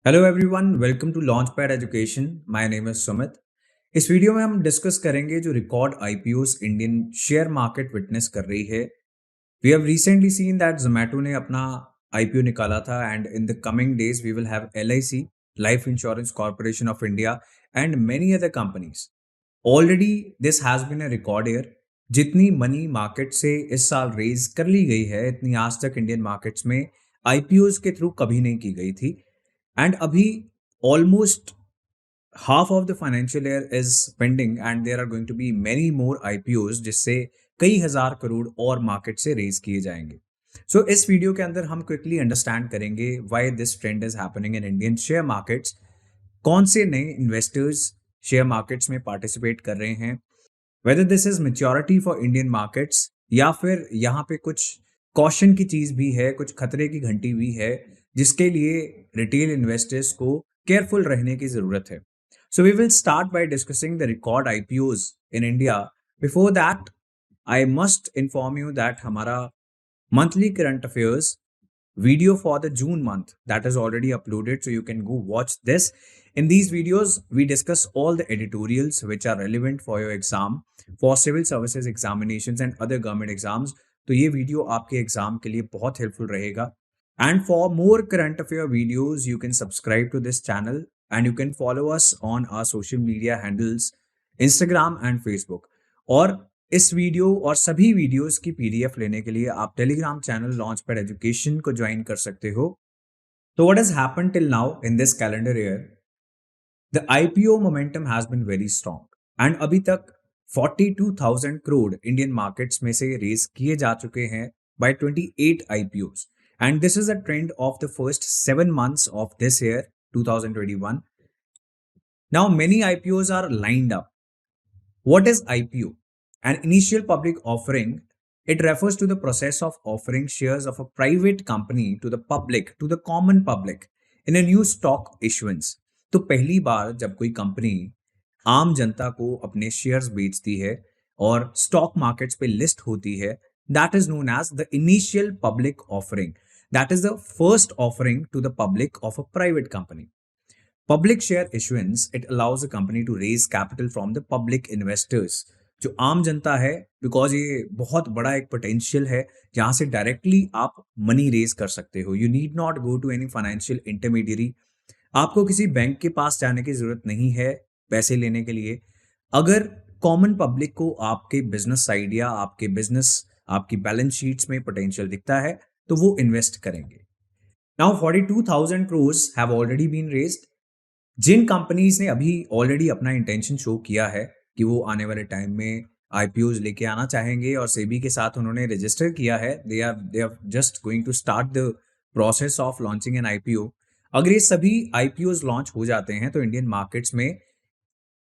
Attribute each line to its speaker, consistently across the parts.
Speaker 1: Hello everyone, welcome to Launchpad Education. My name is Sumit. इस video में हम discuss करेंगे जो record IPOs Indian share market witness कर रही है। We have recently seen that Zomato ने अपना आईपीओ निकाला था and in the coming days we will have LIC, Life Insurance Corporation of India and many other companies. Already this has been a record year. जितनी money market से इस साल raise कर ली गई है, इतनी आज तक इंडियन मार्केट्स में आईपीओस के थ्रू कभी नहीं की गई थी। एंड अभी almost half of the financial year is pending and there are going to be many more IPOs जिससे कई हजार करोड़ और मार्केट से रेज किए जाएंगे। सो इस वीडियो के अंदर हम क्विकली अंडरस्टैंड करेंगे why this trend is happening in Indian share markets, कौन से नए इन्वेस्टर्स शेयर मार्केट्स में पार्टिसिपेट कर रहे हैं, whether this is maturity for Indian markets या फिर यहाँ पे कुछ कॉशन की चीज भी है, कुछ खतरे की घंटी भी है जिसके लिए रिटेल इन्वेस्टर्स को केयरफुल रहने की जरूरत है। So we will start by discussing the record IPOs in India. Before that I must inform you that हमारा monthly current affairs video for the June month that is already uploaded, so you can go watch this. In these videos we discuss all the editorials which are relevant for your exam, for civil services examinations and other government exams. तो ये video आपके exam के लिए बहुत helpful रहेगा। And for more current affair videos you can subscribe to this channel and you can follow us on our social media handles Instagram and Facebook. और इस video और सभी वीडियोस की पीडीएफ लेने के लिए आप टेलीग्राम चैनल लॉन्चपैड एजुकेशन को ज्वाइन कर सकते हो। तो what has happened till now in this calendar year, the IPO momentum has been very strong and अभी तक 42,000 करोड़ इंडियन मार्केट्स में से रेज किए जा चुके हैं by 28 IPOs and this is a trend of the first 7 months of this year 2021. Now many IPOs are lined up. What is IPO? An initial public offering, it refers to the process of offering shares of a private company to the public, to the common public, in a new stock issuance. तो पहली बार जब कोई company आम जनता को अपने shares बेचती है और स्टॉक मार्केट्स पे लिस्ट होती है, that is known as the initial public offering. That is the first offering to the public of a private company. Public share issuance, it allows a company to raise capital from the public investors. जो आम जनता है, because ये बहुत बड़ा एक potential है जहां से डायरेक्टली आप मनी रेज कर सकते हो। You need not go to any financial intermediary. आपको किसी बैंक के पास जाने की जरूरत नहीं है पैसे लेने के लिए। अगर कॉमन पब्लिक को आपके बिजनेस आइडिया, आपके बिजनेस, आपकी बैलेंस शीट्स में पोटेंशियल दिखता है तो वो इन्वेस्ट करेंगे। Now 42,000 crores have already been raised. जिन कंपनीज ने अभी ऑलरेडी अपना इंटेंशन शो किया है कि वो आने वाले टाइम में आईपीओज लेके आना चाहेंगे और सेबी के साथ उन्होंने रजिस्टर किया है, they are just going to start the process of launching an IPO. अगर ये सभी आईपीओज लॉन्च हो जाते हैं तो इंडियन मार्केट्स में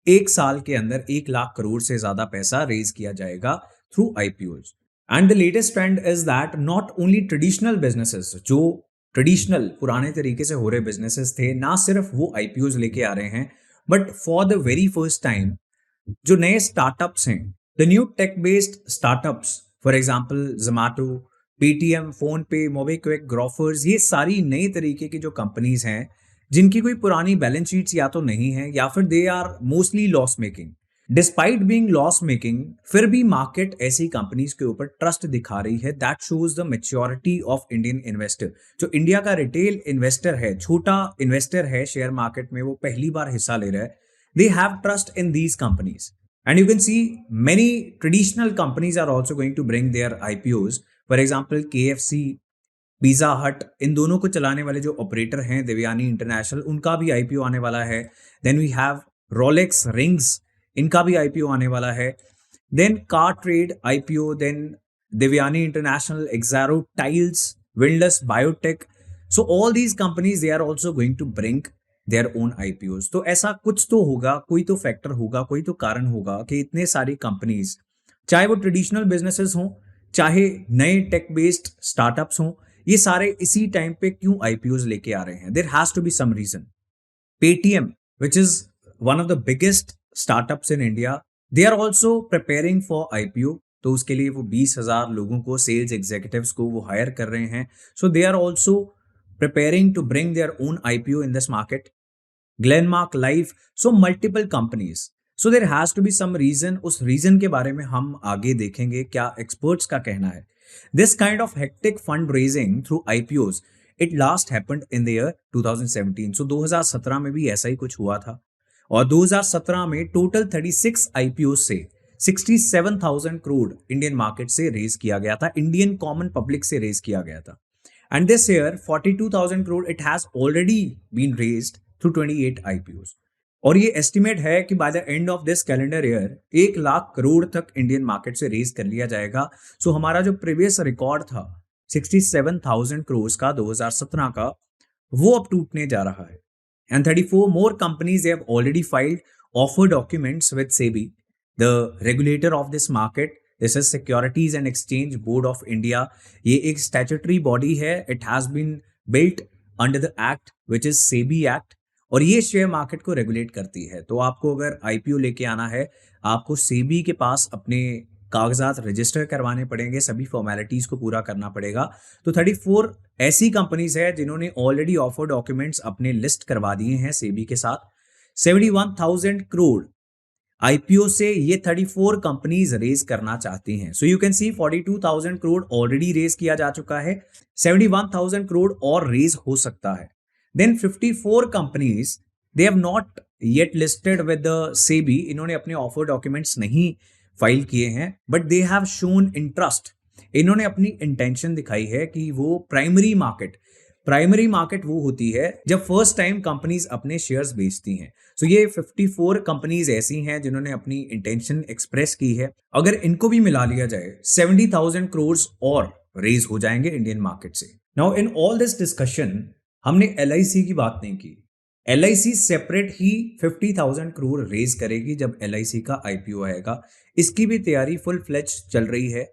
Speaker 1: एक साल के अंदर 1 लाख करोड़ से ज्यादा पैसा रेज किया जाएगा through IPOs. And the latest trend is that not only traditional businesses, जो ट्रेडिशनल पुराने तरीके से हो रहे बिजनेसेस थे, ना सिर्फ वो आईपीओज लेके आ रहे हैं, but for the very first time जो नए स्टार्टअप्स हैं, the new take based startups, for example Zomato, Paytm, phone पे, मोबीक्विक, ग्रोफर्स, ये सारी नए तरीके की जो कंपनीज हैं जिनकी कोई पुरानी बैलेंस शीट्स या तो नहीं है या फिर they are mostly loss making. Despite being loss making, फिर भी मार्केट ऐसी कंपनीज के ऊपर ट्रस्ट दिखा रही है। That shows the maturity of Indian investor. जो इंडिया का रिटेल इन्वेस्टर है, छोटा इन्वेस्टर है शेयर मार्केट में, वो पहली बार हिस्सा ले रहा है। They have trust in these companies. And you can see many traditional companies are also going to bring their IPOs. For example, KFC, Pizza Hut, इन दोनों को चलाने वाले जो ऑपरेटर हैं देवयानी इंटरनेशनल, उनका भी IPO आने वाला है। Then we have Rolex Rings, इनका भी IPO आने वाला है। Then Car Trade IPO, then Devyani International, Exaro Tiles, Windlass Biotech. So all these companies, they are also going to bring their own IPOs. तो ऐसा कुछ तो होगा, कोई तो फैक्टर होगा, कोई तो कारण होगा कि इतने सारी कंपनीज, चाहे वो ट्रेडिशनल बिजनेसेस हों, चाहे नए टेक बेस्ड स्टार्टअप्स हों, ये सारे इसी टाइम पे क्यों आईपीओज लेके आ रहे हैं। There has to be some reason. Paytm, which is one of the biggest startups in India, they are also preparing for IPO. तो उसके लिए वो 20,000 लोगों को, सेल्स एग्जीक्यूटिव्स को वो हायर कर रहे हैं। So they are also preparing to bring their own IPO in this market. Glenmark Life, so multiple companies. So there has to be some reason. उस reason के बारे में हम आगे देखेंगे क्या experts का कहना है. This kind of hectic fundraising through IPOs, it last happened in the year 2017. So 2017 में भी ऐसा ही कुछ हुआ था. और 2017 में टोटल 36 IPO से 67,000 करोड़ इंडियन मार्केट से रेज किया गया था, इंडियन कॉमन पब्लिक से रेज किया गया था. And this year 42,000 crore it has already been raised through 28 IPOs. और ये एस्टिमेट है कि by the end of this calendar year 1 lakh crore तक इंडियन मार्केट से रेज कर लिया जाएगा. सो हमारा जो प्रीवियस रिकॉर्ड था 67,000 करोड़ का 2017 का, वो अब टूटने जा रहा है. And 34 more companies, they have already filed offer documents with SEBI, the regulator of this market. This is Securities and Exchange Board of India. ये एक statutory body है. It has been built under the act which is SEBI Act. और ये share market को regulate करती है. तो आपको अगर IPO लेके आना है, आपको SEBI के पास अपने कागजात रजिस्टर करवाने पड़ेंगे, सभी फॉर्मेलिटीज को पूरा करना पड़ेगा. तो 34 ऐसी कंपनीज है जिन्होंने ऑलरेडी ऑफर डॉक्यूमेंट्स अपने लिस्ट करवा दिए हैं सेबी के साथ. 71,000 करोड़ IPO से ये 34 कंपनीज रेज करना चाहती हैं. So you can see 42,000 crore already raise किया जा चुका है, 71,000 करोड़ और रेज हो सकता है. Then 54 companies they have not yet listed with the SEBI. इन्होंने अपने ऑफर डॉक्यूमेंट्स नहीं फाइल किए हैं, but they have shown interest. इन्होंने अपनी इंटेंशन दिखाई है कि वो प्राइमरी मार्केट वो होती है जब फर्स्ट टाइम कंपनीज अपने शेयर्स बेचती हैं. सो ये 54 कंपनीज ऐसी हैं जिन्होंने अपनी इंटेंशन एक्सप्रेस की है. अगर इनको भी मिला लिया जाए 70,000 करोड़ और रेज हो जाएंगे इंडियन मार्केट से. Now in all this discussion हमने LIC की बात नहीं की. LIC सेपरेट ही 50,000 करोड़ रेज करेगी जब LIC का IPO आएगा. इसकी भी तैयारी फुल फ्लेज चल रही है.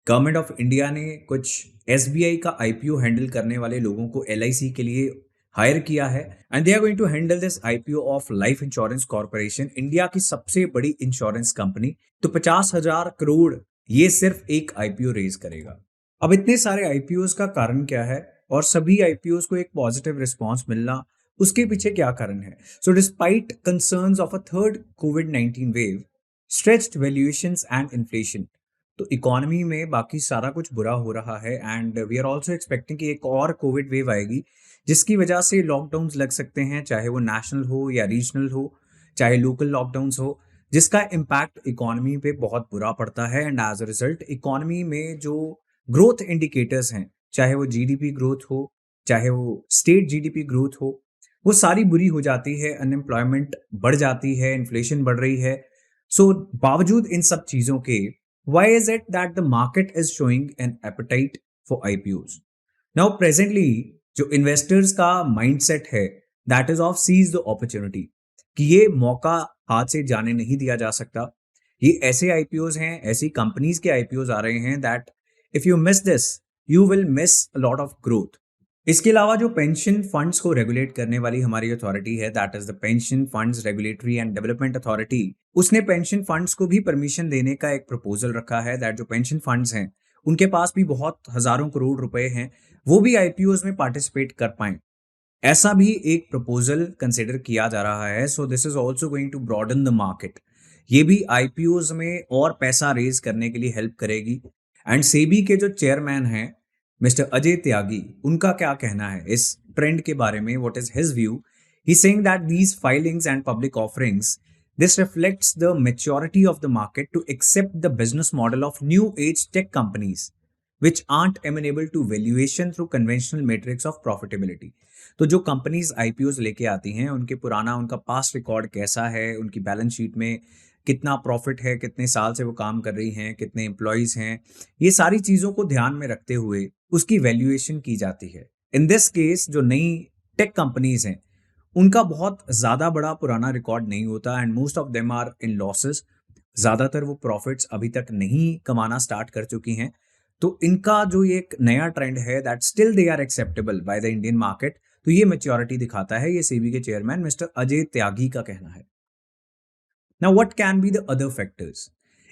Speaker 1: गवर्नमेंट ऑफ इंडिया ने कुछ SBI का IPO हैंडल करने वाले लोगों को LIC के लिए हायर किया है, and they are going to handle this IPO of Life Insurance Corporation, India की सबसे बड़ी इंश्योरेंस कंपनी. तो 50,000 करोड़ ये सिर्फ एक IPO रेज करेगा. अब इतने सारे IPOs का कारण क्या है और सभी IPOs को एक पॉजिटिव रिस्पॉन्स मिलना, उसके पीछे क्या कारण है? So despite concerns of a third कोविड-19 wave, stretched valuations and inflation, तो इकोनॉमी में बाकी सारा कुछ बुरा हो रहा है. And we are also expecting कि एक और कोविड वेव आएगी जिसकी वजह से लॉकडाउन्स लग सकते हैं, चाहे वो नेशनल हो या रीजनल हो, चाहे लोकल लॉकडाउन्स हो, जिसका इम्पैक्ट इकोनॉमी पे बहुत बुरा पड़ता है. And as a result economy में जो ग्रोथ इंडिकेटर्स हैं, चाहे वो GDP ग्रोथ हो, चाहे वो स्टेट GDP ग्रोथ हो, वो सारी बुरी हो जाती है. अनएम्प्लॉयमेंट बढ़ जाती है, इन्फ्लेशन बढ़ रही है. सो बावजूद इन सब चीजों के, why is it that the market is showing an appetite for IPOs? Now presently जो इन्वेस्टर्स का माइंडसेट है that is of seize the opportunity, कि ये मौका हाथ से जाने नहीं दिया जा सकता. ये ऐसे IPOs हैं, ऐसी कंपनीज के IPOs आ रहे हैं that if you miss this you will miss a lot of growth. इसके अलावा जो पेंशन फंड्स को रेगुलेट करने वाली हमारी अथॉरिटी है, that is the pension funds regulatory and development authority, उसने पेंशन फंड्स को भी परमिशन देने का एक प्रपोजल रखा है दैट जो पेंशन फंड्स हैं उनके पास भी बहुत हजारों करोड़ रुपए हैं, वो भी IPOs में पार्टिसिपेट कर पाएं. ऐसा भी एक प्रपोजल कंसिडर किया जा रहा है. So this is also going to broaden the market. ये भी IPOs में और पैसा रेज करने के लिए हेल्प करेगी. एंड सेबी के जो चेयरमैन हैं मिस्टर अजय त्यागी, उनका क्या कहना है इस ट्रेंड के बारे में? What is his view? He saying that these filings and public offerings, this reflects the maturity of the market to accept the business model of new age tech companies which aren't amenable to valuation through conventional metrics of profitability. तो जो companies IPOs लेके आती हैं उनके पुराना, उनका past record कैसा है, उनकी बैलेंस शीट में कितना प्रॉफिट है, कितने साल से वो काम कर रही हैं, कितने एम्प्लॉयज हैं, ये सारी चीज़ों को ध्यान में रखते हुए उसकी वैल्यूएशन की जाती है. इन दिस केस जो नई टेक कंपनीज हैं उनका बहुत ज़्यादा बड़ा पुराना रिकॉर्ड नहीं होता and most of them are in losses. ज़्यादातर वो प्रॉफिट्स अभी तक नहीं कमाना स्टार्ट कर चुकी हैं. तो इनका जो ये एक नया ट्रेंड है that still they are acceptable by the Indian market, तो ये मैच्योरिटी दिखाता है. ये सेबी के चेयरमैन मिस्टर अजय त्यागी का कहना है. Now what can be the other factors?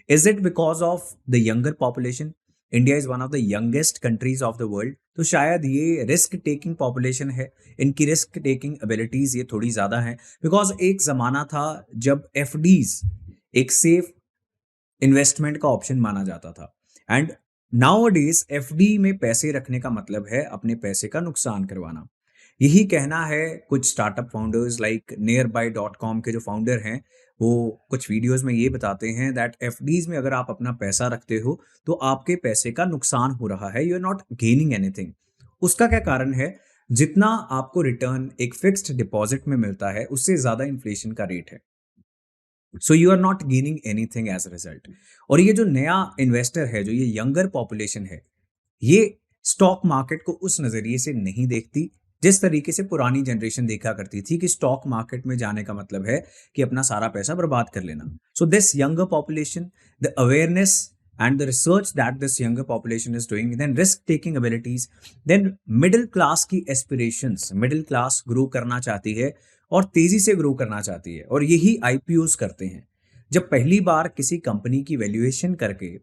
Speaker 1: Is it because of the younger population? India is one of the youngest countries of the world, तो शायद ये रिस्क टेकिंग पॉपुलेशन है, इनकी रिस्क टेकिंग एबिलिटीज ये थोड़ी ज्यादा है। बिकॉज एक जमाना था जब एफडीज एक सेफ इन्वेस्टमेंट का ऑप्शन माना जाता था, एंड नाउ डेज एफडी में पैसे रखने का मतलब है अपने पैसे का नुकसान करवाना। यही कहना है कुछ स्टार्टअप फाउंडर्स लाइक nearby.com के जो फाउंडर हैं, वो कुछ वीडियोस में ये बताते हैं दैट एफडीज में अगर आप अपना पैसा रखते हो तो आपके पैसे का नुकसान हो रहा है, you are not gaining anything. उसका क्या कारण है? जितना आपको रिटर्न एक फिक्स्ड डिपॉजिट में मिलता है उससे ज्यादा इन्फ्लेशन का रेट है, so you are not gaining anything as a result. और ये जो नया इन्वेस्टर है, जो ये यंगर पॉपुलेशन है, ये स्टॉक मार्केट को उस नजरिए से नहीं देखती जिस तरीके से पुरानी जनरेशन देखा करती थी कि स्टॉक मार्केट में जाने का मतलब है कि अपना सारा पैसा बर्बाद कर लेना। So this younger population, the awareness and the research that this younger population is doing, then risk taking abilities, then middle class की aspirations, middle class grow करना चाहती है और तेजी से ग्रो करना चाहती है, और यही आईपीओस करते हैं। जब पहली बार किसी कंपनी की वैल्यूएशन करके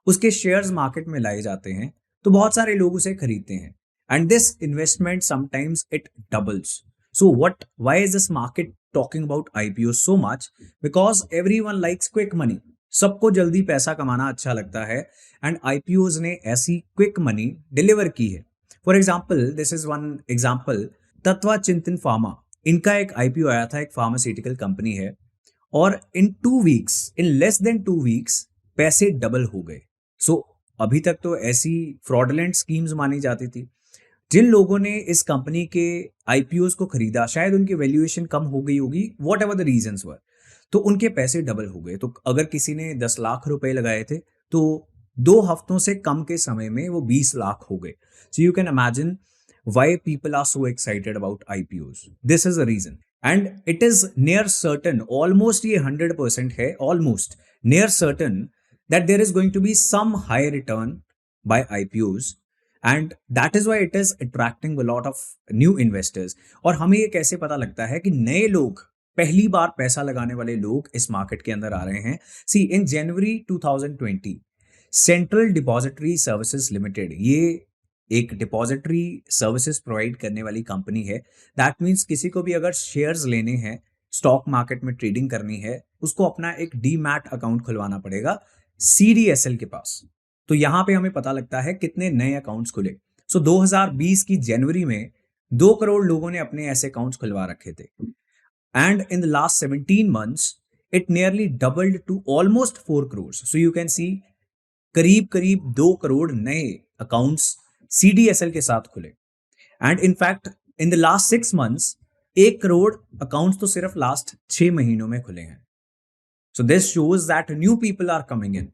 Speaker 1: उसके शेयर्स मार्केट में लाए जाते हैं तो बहुत सारे लोग उसे खरीदते हैं, and this investment sometimes it doubles. So what, why is this market talking about IPO so much? Because everyone likes quick money, सबको जल्दी पैसा कमाना अच्छा लगता है, एंड आईपीओज ने ऐसी क्विक मनी डिलीवर की है। For example, this is one example, Tatva Chintan pharma, इनका एक आईपीओ आया था, एक फार्मास्यूटिकल कंपनी है, और इन 2 weeks, in less than 2 weeks पैसे डबल हो गए। सो अभी तक तो ऐसी फ्रॉडलेंट स्कीम्स मानी जाती थी। जिन लोगों ने इस कंपनी के आईपीओस को खरीदा, शायद उनकी वैल्यूएशन कम हो गई होगी, वॉट एवर द रीजंस वर, तो उनके पैसे डबल हो गए। तो अगर किसी ने 10 लाख रुपए लगाए थे तो 2 हफ्तों से कम के समय में वो 20 लाख हो गए। So you can imagine why people are so excited about IPOs. This is a reason, and it is near certain, almost ये 100% है, almost near certain that there is going to be some high return by IPOs, and that is why it is attracting a lot of new investors। और हमें ये कैसे पता लगता है कि नए लोग, पहली बार पैसा लगाने वाले लोग इस मार्केट के अंदर आ रहे हैं? सी, इन जनवरी 2020 सेंट्रल डिपॉजिटरी सर्विसेज लिमिटेड, ये एक डिपॉजिटरी सर्विसेज प्रोवाइड करने वाली कंपनी है। दैट मीन्स किसी को भी अगर शेयर्स लेने हैं, स्टॉक मार्केट में ट्रेडिंग करनी है, उसको अपना एक डीमैट अकाउंट खुलवाना पड़ेगा सीडीएसएल के पास। तो यहां पे हमें पता लगता है कितने नए अकाउंट्स खुले। सो 2020 की जनवरी में 2 करोड़ लोगों ने अपने ऐसे अकाउंट्स खुलवा रखे थे, and in the last 17 months it nearly doubled to almost 4 crore. So you can see, करीब करीब 2 करोड़ नए अकाउंट्स सीडीएसएल के साथ खुले, and in fact in the last 6 months 1 crore accounts तो सिर्फ लास्ट 6 महीनों में खुले हैं। So this shows that new people are coming in।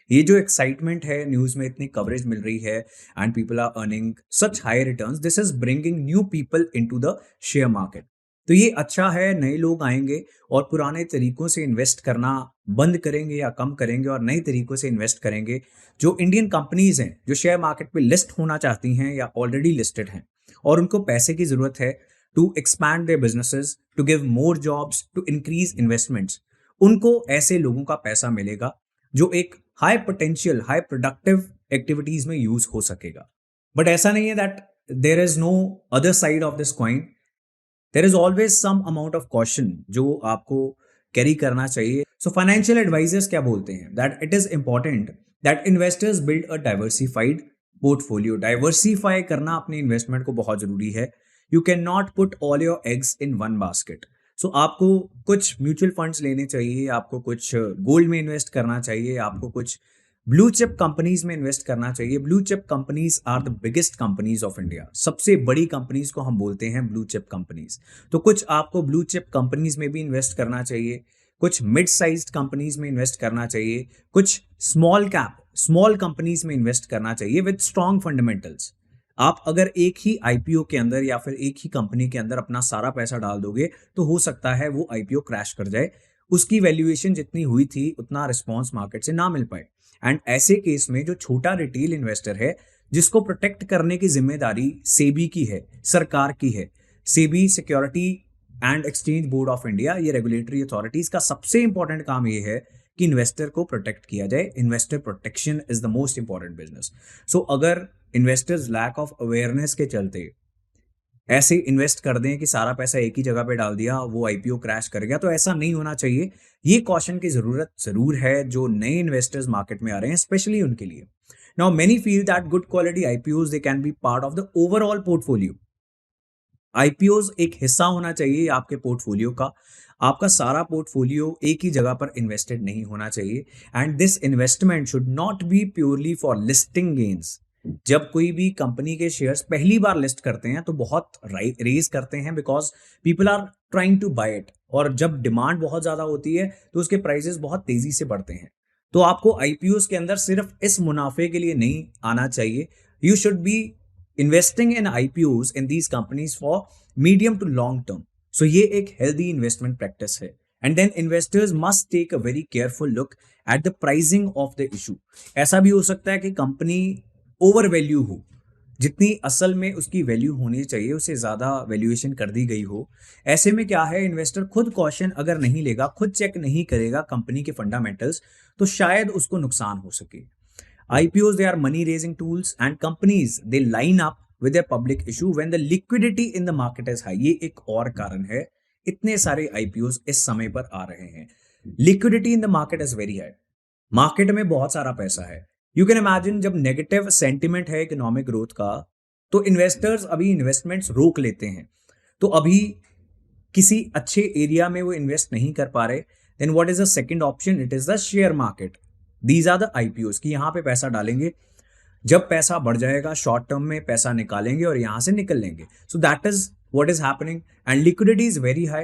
Speaker 1: ये जो एक्साइटमेंट है, न्यूज में इतनी कवरेज मिल रही है, and people are earning such high returns, this is bringing new people into the share market. तो ये अच्छा है, नए लोग आएंगे और पुराने तरीकों से इन्वेस्ट करना बंद करेंगे या कम करेंगे और नए तरीकों से इन्वेस्ट करेंगे। जो इंडियन कंपनीज हैं जो शेयर मार्केट पे लिस्ट होना चाहती हैं या ऑलरेडी लिस्टेड हैं और उनको पैसे की जरूरत है to expand their businesses, to give more jobs, to increase investments, उनको ऐसे लोगों का पैसा मिलेगा जो एक high potential, high productive activities में यूज हो सकेगा। बट ऐसा नहीं है that there is no other side of this coin. There is always some amount of caution जो आपको कैरी करना चाहिए। सो फाइनेंशियल एडवाइजर्स क्या बोलते हैं? That it is important that investors build a diversified portfolio. Diversify करना अपने investment को बहुत जरूरी है। You can not put all your eggs in one basket. So आपको कुछ म्यूचुअल फंड्स लेने चाहिए, आपको कुछ गोल्ड में इन्वेस्ट करना चाहिए, आपको कुछ ब्लू चिप कंपनीज में इन्वेस्ट करना चाहिए। Blue chip companies are the biggest companies of India. सबसे बड़ी कंपनीज को हम बोलते हैं ब्लू चिप कंपनीज। तो कुछ आपको ब्लू चिप कंपनीज में भी इन्वेस्ट करना चाहिए, कुछ मिड साइज्ड कंपनीज में इन्वेस्ट करना चाहिए, कुछ स्मॉल कैप, स्मॉल कंपनीज में इन्वेस्ट करना चाहिए विद स्ट्रॉन्ग फंडामेंटल्स। आप अगर एक ही आईपीओ के अंदर या फिर एक ही कंपनी के अंदर अपना सारा पैसा डाल दोगे तो हो सकता है वो आईपीओ क्रैश कर जाए, उसकी वैल्यूएशन जितनी हुई थी उतना रिस्पॉन्स मार्केट से ना मिल पाए। एंड ऐसे केस में जो छोटा रिटेल इन्वेस्टर है जिसको प्रोटेक्ट करने की जिम्मेदारी सेबी की है, सरकार की है, SEBI security and exchange board of India, ये रेगुलेटरी अथॉरिटीज का सबसे इंपॉर्टेंट काम ये है कि इन्वेस्टर को प्रोटेक्ट किया जाए। Investor protection is the most important business. So अगर इन्वेस्टर्स लैक ऑफ अवेयरनेस के चलते ऐसे इन्वेस्ट कर दें कि सारा पैसा एक ही जगह पे डाल दिया, वो आईपीओ क्रैश कर गया, तो ऐसा नहीं होना चाहिए। ये कॉशन की जरूरत जरूर है जो नए इन्वेस्टर्स मार्केट में आ रहे हैं, स्पेशली उनके लिए। Now many feel that good quality IPOs they can be part of the overall portfolio. IPOs एक हिस्सा होना चाहिए आपके पोर्टफोलियो का। आपका सारा पोर्टफोलियो एक ही जगह पर इन्वेस्टेड नहीं होना चाहिए। And this investment should not be purely for listing gains. जब कोई भी कंपनी के शेयर्स पहली बार लिस्ट करते हैं तो बहुत रेज करते हैं because people are trying to buy it, और जब डिमांड बहुत ज्यादा होती है तो उसके प्राइसेस बहुत तेजी से बढ़ते हैं। तो आपको आईपीओस के अंदर सिर्फ इस मुनाफे के लिए नहीं आना चाहिए। You should be investing in IPOs in these companies for medium to long term. So ये एक हेल्दी इन्वेस्टमेंट प्रैक्टिस है। And then investors must take a very careful look at the pricing of the issue. ऐसा भी हो सकता है कि company over value हो, जितनी असल में उसकी वैल्यू होनी चाहिए उससे ज्यादा वैल्यूएशन कर दी गई हो। ऐसे में क्या है, इन्वेस्टर खुद कॉशन अगर नहीं लेगा, खुद चेक नहीं करेगा कंपनी के फंडामेंटल्स, तो शायद उसको नुकसान हो सके। IPOs, they are money raising tools, and companies they line up with their public issue when the liquidity in the market is high। ये एक और कारण है इतने सारे IPOs इस समय पर आ रहे हैं। Liquidity in the market is very high. Market में बहुत सारा पैसा है। यू कैन इमेजिन जब नेगेटिव सेंटिमेंट है इकोनॉमिक ग्रोथ का, तो इन्वेस्टर्स अभी इन्वेस्टमेंट्स रोक लेते हैं। तो अभी किसी अच्छे एरिया में वो इन्वेस्ट नहीं कर पा रहे। Then what is the second option? It is the share market. These are the IPOs कि यहां पे पैसा डालेंगे, जब पैसा बढ़ जाएगा शॉर्ट टर्म में पैसा निकालेंगे और यहां से निकल लेंगे। So that is what is happening and liquidity is very high.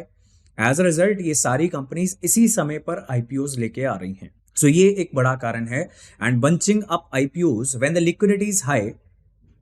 Speaker 1: As a result ये सारी कंपनीज इसी समय पर आईपीओस लेके आ रही हैं। सो ये एक बड़ा कारण है। And bunching up IPOs when the liquidity is high,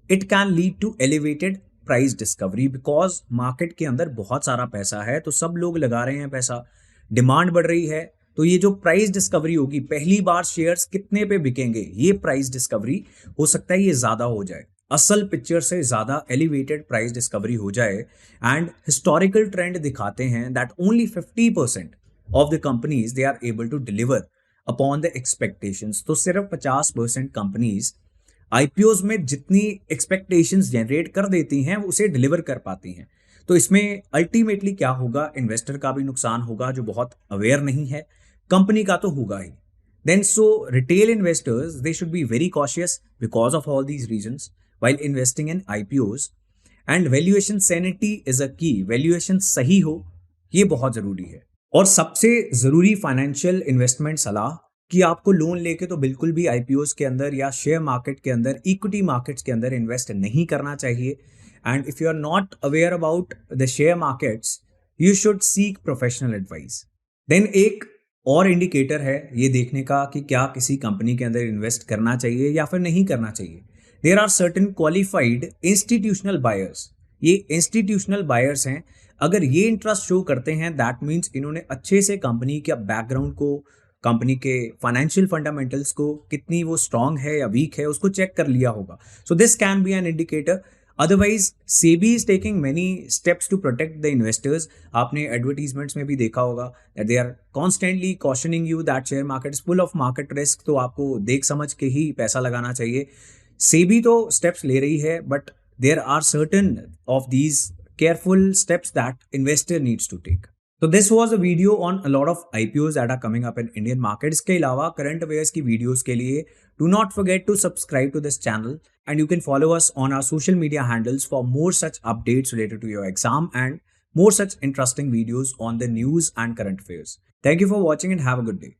Speaker 1: it can lead to elevated price discovery, because market के अंदर बहुत सारा पैसा है तो सब लोग लगा रहे हैं पैसा, डिमांड बढ़ रही है, तो ये जो प्राइस डिस्कवरी होगी, पहली बार शेयर्स कितने पे बिकेंगे, ये प्राइस डिस्कवरी हो सकता है ये ज्यादा हो जाए, असल पिक्चर से ज्यादा एलिवेटेड प्राइस डिस्कवरी हो जाए। एंड हिस्टोरिकल ट्रेंड दिखाते हैं that only 50% of the companies they are able to deliver upon the expectations. तो सिर्फ 50% कंपनीज आईपीओज में जितनी एक्सपेक्टेशंस जनरेट कर देती हैं उसे डिलीवर कर पाती हैं। तो इसमें अल्टीमेटली क्या होगा, इन्वेस्टर का भी नुकसान होगा जो बहुत अवेयर नहीं है, कंपनी का तो होगा ही। Then so retail investors they should be very cautious because of all these reasons while investing in IPOs. And valuation sanity is a key. Valuation सही हो ये बहुत जरूरी है। और सबसे जरूरी फाइनेंशियल इन्वेस्टमेंट सलाह कि आपको लोन लेके तो बिल्कुल भी आईपीओज के अंदर या शेयर मार्केट के अंदर, इक्विटी मार्केट्स के अंदर इन्वेस्ट नहीं करना चाहिए। And if you are not aware about the share markets, you should seek professional advice. Then एक और इंडिकेटर है ये देखने का कि क्या किसी कंपनी के अंदर इन्वेस्ट करना चाहिए या फिर नहीं करना चाहिए। There are certain qualified institutional buyers. ये इंस्टीट्यूशनल बायर्स हैं, अगर ये इंटरेस्ट शो करते हैं दैट मीन्स इन्होंने अच्छे से कंपनी के बैकग्राउंड को, कंपनी के फाइनेंशियल फंडामेंटल्स को, कितनी वो स्ट्रांग है या वीक है, उसको चेक कर लिया होगा। So this can be an indicator. Otherwise SEBI is taking many steps to protect the investors. आपने एडवर्टीजमेंट्स में भी देखा होगा that they are constantly cautioning you that share market is full of market risk. तो आपको देख समझ के ही पैसा लगाना चाहिए। सेबी तो स्टेप्स ले रही है, but there are certain of these careful steps that investor needs to take. So this was a video on a lot of IPOs that are coming up in Indian market. इसके अलावा current affairs की videos के लिए do not forget to subscribe to this channel and you can follow us on our social media handles for more such updates related to your exam and more such interesting videos on the news and current affairs. Thank you for watching and have a good day.